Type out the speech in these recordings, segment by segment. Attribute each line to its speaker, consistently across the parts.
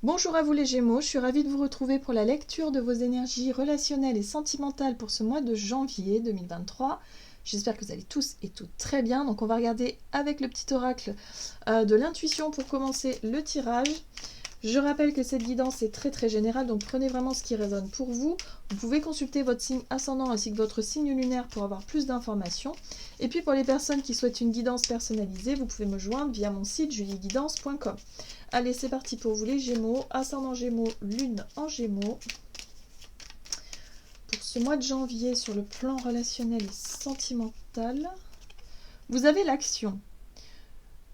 Speaker 1: Bonjour à vous les Gémeaux, je suis ravie de vous retrouver pour la lecture de vos énergies relationnelles et sentimentales pour ce mois de janvier 2023. J'espère que vous allez tous et toutes très bien. Donc on va regarder avec le petit oracle de l'intuition pour commencer le tirage. Je rappelle que cette guidance est très générale, donc prenez vraiment ce qui résonne pour vous. Vous pouvez consulter votre signe ascendant ainsi que votre signe lunaire pour avoir plus d'informations. Et puis pour les personnes qui souhaitent une guidance personnalisée, vous pouvez me joindre via mon site julieguidance.com. Allez, c'est parti pour vous les Gémeaux, ascendant Gémeaux, lune en Gémeaux. Pour ce mois de janvier, sur le plan relationnel et sentimental, vous avez l'action.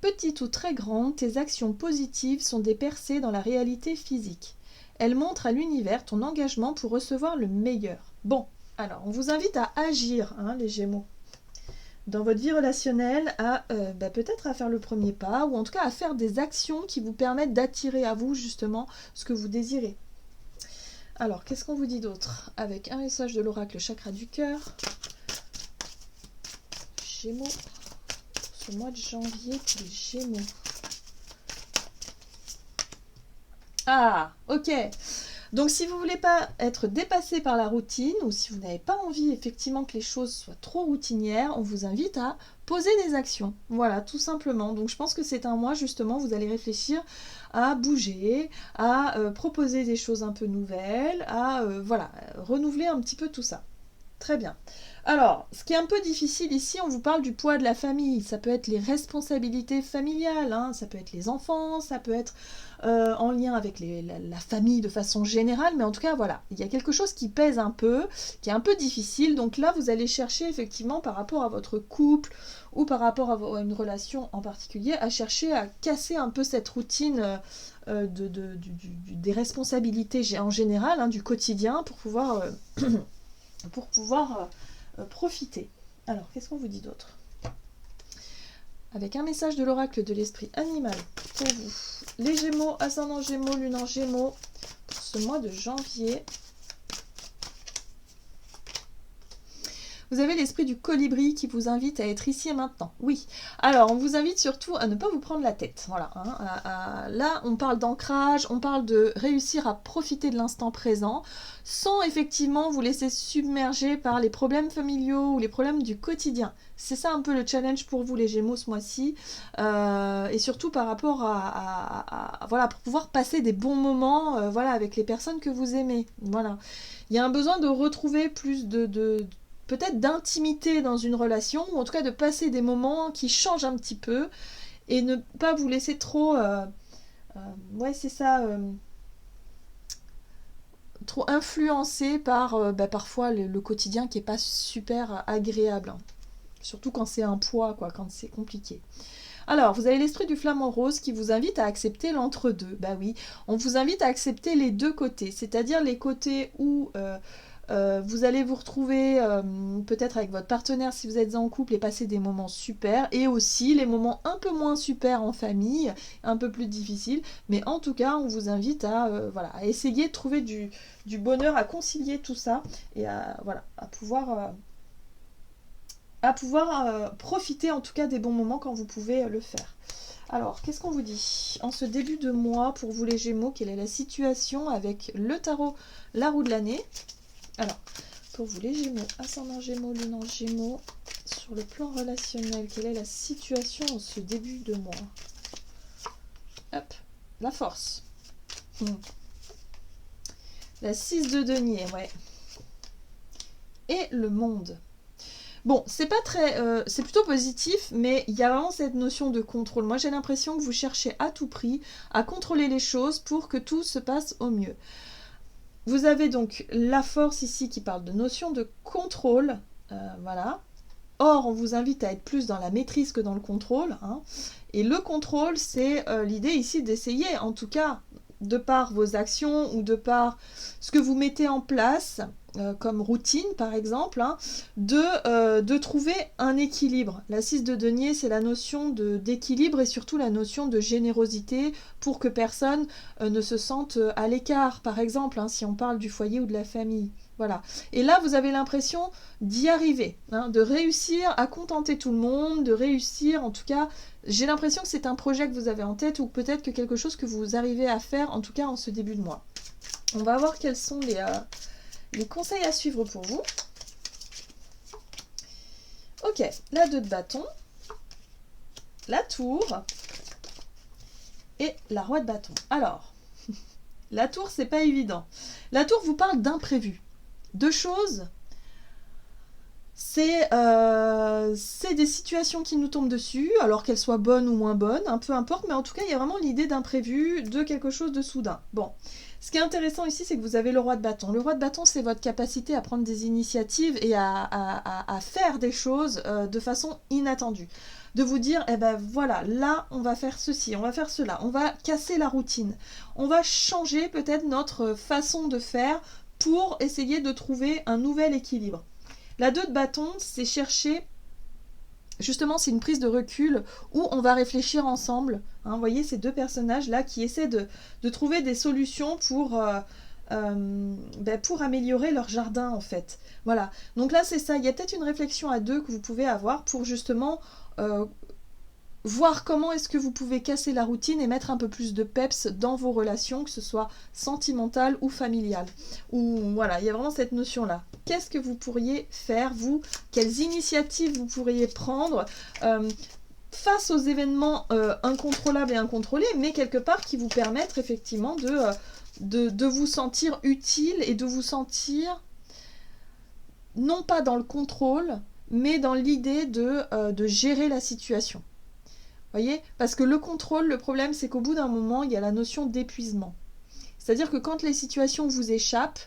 Speaker 1: Petite ou très grande, tes actions positives sont des percées dans la réalité physique. Elles montrent à l'univers ton engagement pour recevoir le meilleur. Bon, alors on vous invite à agir, les Gémeaux, dans votre vie relationnelle, à peut-être à faire le premier pas, ou en tout cas à faire des actions qui vous permettent d'attirer à vous justement ce que vous désirez. Alors, qu'est-ce qu'on vous dit d'autre? Avec un message de l'oracle chakra du cœur. Gémeaux. Ce mois de janvier pour les Gémeaux. Ah, ok. Donc si vous ne voulez pas être dépassé par la routine, ou si vous n'avez pas envie effectivement que les choses soient trop routinières, on vous invite à poser des actions. Voilà, tout simplement. Donc je pense que c'est un mois justement, vous allez réfléchir à bouger, à proposer des choses un peu nouvelles, à renouveler un petit peu tout ça. Très bien. Alors, ce qui est un peu difficile ici, on vous parle du poids de la famille. Ça peut être les responsabilités familiales, ça peut être les enfants, ça peut être en lien avec la famille de façon générale. Mais en tout cas, voilà, il y a quelque chose qui pèse un peu, qui est un peu difficile. Donc là, vous allez chercher effectivement par rapport à votre couple ou par rapport à une relation en particulier, à chercher à casser un peu cette routine des responsabilités en général, du quotidien, pour pouvoir profiter. Alors, qu'est-ce qu'on vous dit d'autre? Avec un message de l'oracle de l'esprit animal pour vous. Les Gémeaux, ascendant Gémeaux, lune en Gémeaux, pour ce mois de janvier. Vous avez l'esprit du colibri qui vous invite à être ici et maintenant. Oui. Alors, on vous invite surtout à ne pas vous prendre la tête. Voilà. Là, on parle d'ancrage, on parle de réussir à profiter de l'instant présent, sans effectivement vous laisser submerger par les problèmes familiaux ou les problèmes du quotidien. C'est ça un peu le challenge pour vous les Gémeaux ce mois-ci. Et surtout par rapport pour pouvoir passer des bons moments avec les personnes que vous aimez. Voilà. Il y a un besoin de retrouver plus peut-être d'intimité dans une relation, ou en tout cas de passer des moments qui changent un petit peu, et ne pas vous laisser trop trop influencé par parfois le quotidien qui est pas super agréable, surtout quand c'est un poids, quand c'est compliqué. Alors, vous avez l'esprit du flamant rose qui vous invite à accepter l'entre-deux. Bah oui, on vous invite à accepter les deux côtés, c'est-à-dire les côtés où vous allez vous retrouver peut-être avec votre partenaire si vous êtes en couple et passer des moments super, et aussi les moments un peu moins super en famille, un peu plus difficiles, mais en tout cas on vous invite à essayer de trouver du bonheur, à concilier tout ça et à pouvoir profiter en tout cas des bons moments quand vous pouvez le faire. Alors, qu'est-ce qu'on vous dit en ce début de mois pour vous les Gémeaux? Quelle est la situation avec le tarot, la roue de l'année? Alors, pour vous les Gémeaux, ascendant Gémeaux, lune en Gémeaux, sur le plan relationnel, quelle est la situation en ce début de mois? Hop, la force. La 6 de denier, ouais. Et le monde. Bon, c'est pas très, c'est plutôt positif, mais il y a vraiment cette notion de contrôle. Moi, j'ai l'impression que vous cherchez à tout prix à contrôler les choses pour que tout se passe au mieux. Vous avez donc la force ici qui parle de notion de contrôle, voilà. Or, on vous invite à être plus dans la maîtrise que dans le contrôle. Et le contrôle, c'est l'idée ici d'essayer, en tout cas, de par vos actions ou de par ce que vous mettez en place, comme routine, par exemple, hein, de trouver un équilibre. La 6 de denier, c'est la notion d'équilibre et surtout la notion de générosité pour que personne ne se sente à l'écart, par exemple, hein, si on parle du foyer ou de la famille. Voilà. Et là, vous avez l'impression d'y arriver, hein, de réussir à contenter tout le monde, de réussir, en tout cas, j'ai l'impression que c'est un projet que vous avez en tête ou peut-être que quelque chose que vous arrivez à faire, en tout cas en ce début de mois. On va voir quels sont les conseils à suivre pour vous. Ok, la 2 de bâton, la tour et la roi de bâton. Alors, la tour, c'est pas évident. La tour vous parle d'imprévu. Deux choses, c'est des situations qui nous tombent dessus, alors qu'elles soient bonnes ou moins bonnes, peu importe, mais en tout cas, il y a vraiment l'idée d'imprévu, de quelque chose de soudain. Bon, ce qui est intéressant ici, c'est que vous avez le roi de bâton. Le roi de bâton, c'est votre capacité à prendre des initiatives et à faire des choses de façon inattendue. De vous dire, eh ben voilà, là, on va faire ceci, on va faire cela, on va casser la routine, on va changer peut-être notre façon de faire pour essayer de trouver un nouvel équilibre. La 2 de bâton, c'est chercher, justement, c'est une prise de recul où on va réfléchir ensemble. Hein, vous voyez ces deux personnages-là qui essaient de trouver des solutions pour améliorer leur jardin, en fait. Voilà, donc là, c'est ça. Il y a peut-être une réflexion à deux que vous pouvez avoir pour justement voir comment est-ce que vous pouvez casser la routine et mettre un peu plus de peps dans vos relations, que ce soit sentimentale ou familiale. Ou voilà, il y a vraiment cette notion-là. Qu'est-ce que vous pourriez faire, vous? Quelles initiatives vous pourriez prendre face aux événements incontrôlables et incontrôlés, mais quelque part qui vous permettent effectivement de vous sentir utile et de vous sentir non pas dans le contrôle, mais dans l'idée de gérer la situation. Voyez, parce que le contrôle, le problème, c'est qu'au bout d'un moment, il y a la notion d'épuisement. C'est-à-dire que quand les situations vous échappent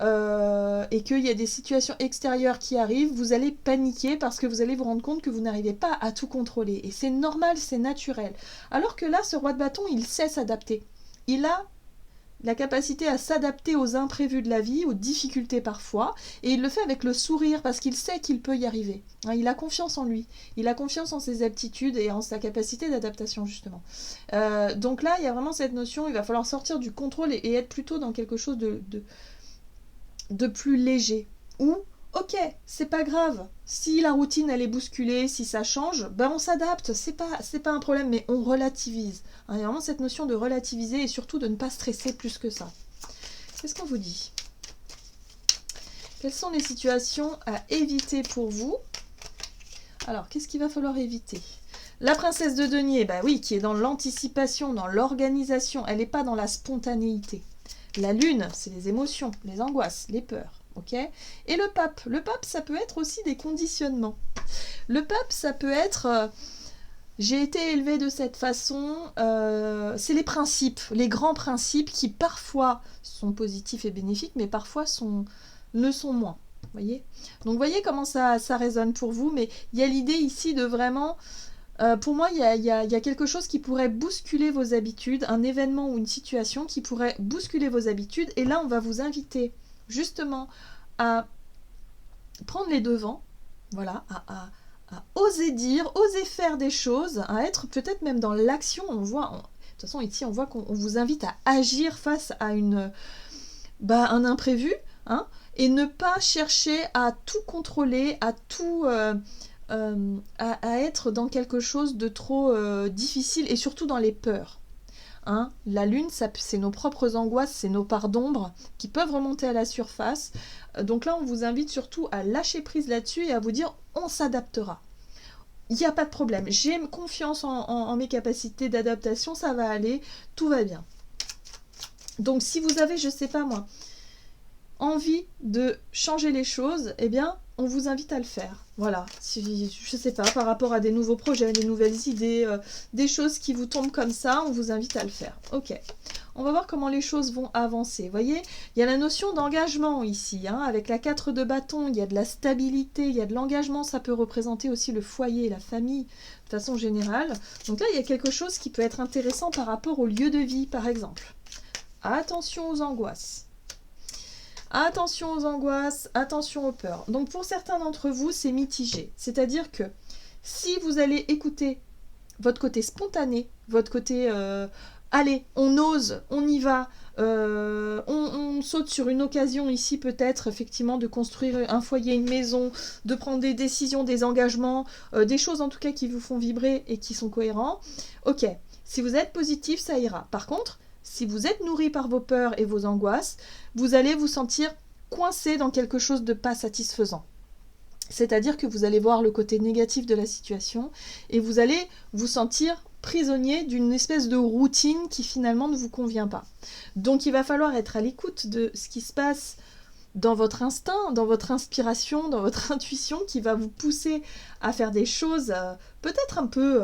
Speaker 1: et qu'il y a des situations extérieures qui arrivent, vous allez paniquer parce que vous allez vous rendre compte que vous n'arrivez pas à tout contrôler. Et c'est normal, c'est naturel. Alors que là, ce roi de bâton, il sait s'adapter. Il a la capacité à s'adapter aux imprévus de la vie, aux difficultés parfois, et il le fait avec le sourire parce qu'il sait qu'il peut y arriver. Il a confiance en lui, il a confiance en ses aptitudes et en sa capacité d'adaptation justement. Donc là, il y a vraiment cette notion, il va falloir sortir du contrôle et être plutôt dans quelque chose de plus léger. Ou, ok, c'est pas grave, si la routine elle est bousculée, si ça change, ben on s'adapte, c'est pas un problème, mais on relativise. Il y a vraiment cette notion de relativiser et surtout de ne pas stresser plus que ça. Qu'est-ce qu'on vous dit? Quelles sont les situations à éviter pour vous? Alors, qu'est-ce qu'il va falloir éviter? La princesse de denier, bah oui, qui est dans l'anticipation, dans l'organisation, elle n'est pas dans la spontanéité. La lune, c'est les émotions, les angoisses, les peurs. Ok. Et le pape, ça peut être aussi des conditionnements. Le pape, ça peut être j'ai été élevé de cette façon. C'est les principes, les grands principes qui parfois sont positifs et bénéfiques, mais parfois le sont moins. Voyez. Donc voyez comment ça résonne pour vous, mais il y a l'idée ici de vraiment pour moi, il y a quelque chose qui pourrait bousculer vos habitudes, un événement ou une situation qui pourrait bousculer vos habitudes. Et là, on va vous inviter justement à prendre les devants, voilà, à oser dire, oser faire des choses, à être peut-être même dans l'action. De toute façon, ici, on voit qu'on vous invite à agir face à un imprévu, hein, et ne pas chercher à tout contrôler, à tout... à être dans quelque chose de trop difficile et surtout dans les peurs. Hein, la lune, c'est nos propres angoisses, c'est nos parts d'ombre qui peuvent remonter à la surface. Donc là, on vous invite surtout à lâcher prise là-dessus et à vous dire on s'adaptera. Il n'y a pas de problème. J'ai confiance en mes capacités d'adaptation, ça va aller, tout va bien. Donc si vous avez, je sais pas moi, envie de changer les choses, eh bien, on vous invite à le faire. Voilà, je sais pas, par rapport à des nouveaux projets, des nouvelles idées, des choses qui vous tombent comme ça, on vous invite à le faire. Ok, on va voir comment les choses vont avancer. Vous voyez, il y a la notion d'engagement ici, hein, avec la 4 de bâton, il y a de la stabilité, il y a de l'engagement, ça peut représenter aussi le foyer, la famille, de façon générale. Donc là, il y a quelque chose qui peut être intéressant par rapport au lieu de vie, par exemple. Attention aux angoisses. Attention aux angoisses, attention aux peurs. Donc pour certains d'entre vous, c'est mitigé. C'est-à-dire que si vous allez écouter votre côté spontané, votre côté allez, on ose, on y va, on saute sur une occasion ici peut-être effectivement de construire un foyer, une maison, de prendre des décisions, des engagements, des choses en tout cas qui vous font vibrer et qui sont cohérents. Ok, si vous êtes positif, ça ira. Par contre, si vous êtes nourri par vos peurs et vos angoisses, vous allez vous sentir coincé dans quelque chose de pas satisfaisant. C'est-à-dire que vous allez voir le côté négatif de la situation et vous allez vous sentir prisonnier d'une espèce de routine qui finalement ne vous convient pas. Donc il va falloir être à l'écoute de ce qui se passe dans votre instinct, dans votre inspiration, dans votre intuition qui va vous pousser à faire des choses peut-être un peu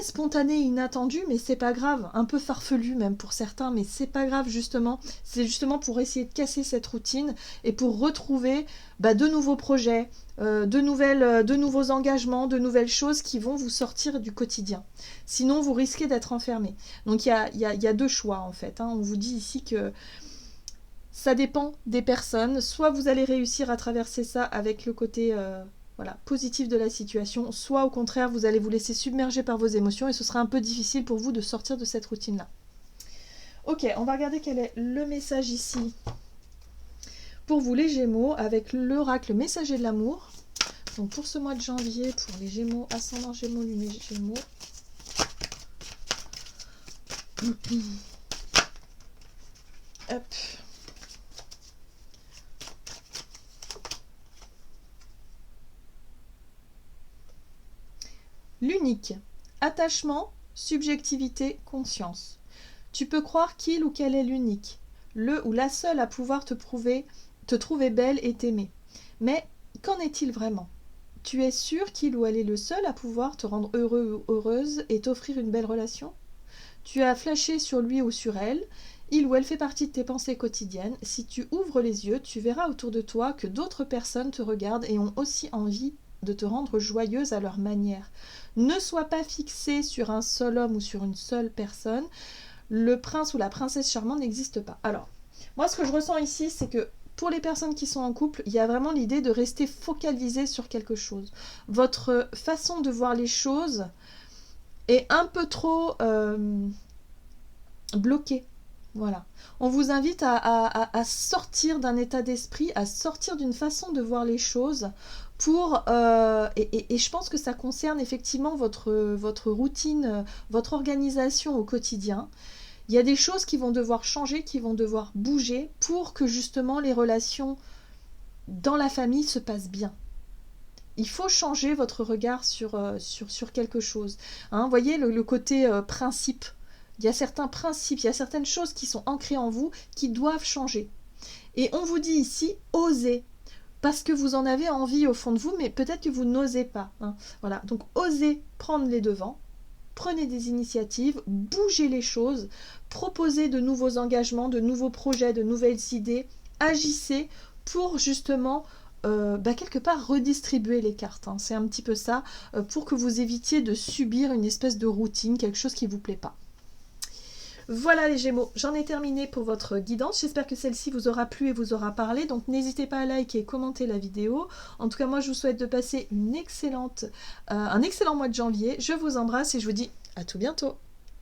Speaker 1: spontanées, inattendues, mais c'est pas grave, un peu farfelu même pour certains, mais c'est pas grave justement. C'est justement pour essayer de casser cette routine et pour retrouver de nouveaux projets, de nouveaux engagements, de nouvelles choses qui vont vous sortir du quotidien. Sinon, vous risquez d'être enfermé. Donc, il y a deux choix, en fait. On vous dit ici que ça dépend des personnes. Soit vous allez réussir à traverser ça avec le côté positif de la situation, soit au contraire, vous allez vous laisser submerger par vos émotions et ce sera un peu difficile pour vous de sortir de cette routine-là. Ok, on va regarder quel est le message ici pour vous les Gémeaux avec l'oracle messager de l'amour. Donc pour ce mois de janvier, pour les Gémeaux, ascendant Gémeaux, lune Gémeaux. Hop. L'unique. Attachement, subjectivité, conscience. Tu peux croire qu'il ou qu'elle est l'unique, le ou la seule à pouvoir te trouver belle et t'aimer. Mais qu'en est-il vraiment? Tu es sûr qu'il ou elle est le seul à pouvoir te rendre heureux ou heureuse et t'offrir une belle relation? Tu as flashé sur lui ou sur elle, il ou elle fait partie de tes pensées quotidiennes. Si tu ouvres les yeux, tu verras autour de toi que d'autres personnes te regardent et ont aussi envie de te rendre joyeuse à leur manière. Ne sois pas fixé sur un seul homme ou sur une seule personne. Le prince ou la princesse charmante n'existe pas. Alors, moi ce que je ressens ici, c'est que pour les personnes qui sont en couple, il y a vraiment l'idée de rester focalisé sur quelque chose. Votre façon de voir les choses est un peu trop bloquée. Voilà. On vous invite à sortir d'un état d'esprit, à sortir d'une façon de voir les choses pour et je pense que ça concerne effectivement votre routine, votre organisation au quotidien. Il y a des choses qui vont devoir changer, qui vont devoir bouger pour que justement les relations dans la famille se passent bien. Il faut changer votre regard sur quelque chose. Vous voyez le côté principe. Il y a certains principes, il y a certaines choses qui sont ancrées en vous qui doivent changer. Et on vous dit ici, osez. Parce que vous en avez envie au fond de vous, mais peut-être que vous n'osez pas. Voilà. Donc osez prendre les devants. Prenez des initiatives, bougez les choses, proposez de nouveaux engagements, de nouveaux projets, de nouvelles idées, agissez pour justement quelque part redistribuer les cartes. C'est un petit peu ça, pour que vous évitiez de subir une espèce de routine, quelque chose qui ne vous plaît pas. Voilà les Gémeaux, j'en ai terminé pour votre guidance. J'espère que celle-ci vous aura plu et vous aura parlé. Donc n'hésitez pas à liker et commenter la vidéo. En tout cas, moi je vous souhaite de passer un excellent mois de janvier. Je vous embrasse et je vous dis à tout bientôt.